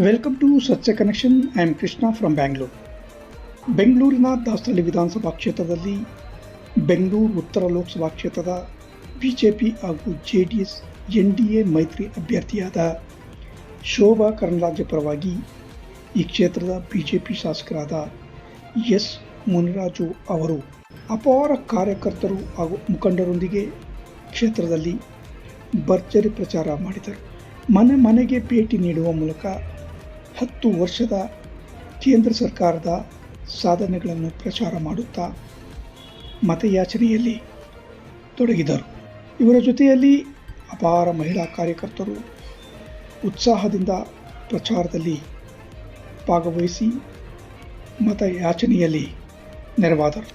Welcome to ಸತ್ಯ connection. I am Krishna from Bangalore. ಬೆಂಗಳೂರಿನ ದಾಸರಳ್ಳಿ ವಿಧಾನಸಭಾ ಕ್ಷೇತ್ರದಲ್ಲಿ ಬೆಂಗಳೂರು ಉತ್ತರ ಲೋಕಸಭಾ ಕ್ಷೇತ್ರದ ಬಿಜೆಪಿ ಹಾಗೂ JDS NDA ಮೈತ್ರಿ ಅಭ್ಯರ್ಥಿಯಾದ ಶೋಭಾ ಕರಂದ್ಲಾಜೆ ಪರವಾಗಿ ಈ ಕ್ಷೇತ್ರದ ಬಿಜೆಪಿ ಶಾಸಕರಾದ ಎಸ್ ಮುನಿರಾಜು ಅವರು ಅಪಾರ ಕಾರ್ಯಕರ್ತರು ಹಾಗೂ ಮುಖಂಡರೊಂದಿಗೆ ಕ್ಷೇತ್ರದಲ್ಲಿ ಭರ್ಜರಿ ಪ್ರಚಾರ ಮಾಡಿದರು. ಮನೆ ಮನೆಗೆ ಭೇಟಿ ನೀಡುವ ಮೂಲಕ 10 ವರ್ಷದ ಕೇಂದ್ರ ಸರ್ಕಾರದ ಸಾಧನೆಗಳನ್ನು ಪ್ರಚಾರ ಮಾಡುತ್ತಾ ಮತಯಾಚನೆಯಲ್ಲಿ ತೊಡಗಿದರು. ಇವರ ಜೊತೆಯಲ್ಲಿ ಅಪಾರ ಮಹಿಳಾ ಕಾರ್ಯಕರ್ತರು ಉತ್ಸಾಹದಿಂದ ಪ್ರಚಾರದಲ್ಲಿ ಭಾಗವಹಿಸಿ ಮತಯಾಚನೆಯಲ್ಲಿ ನೆರವಾದರು.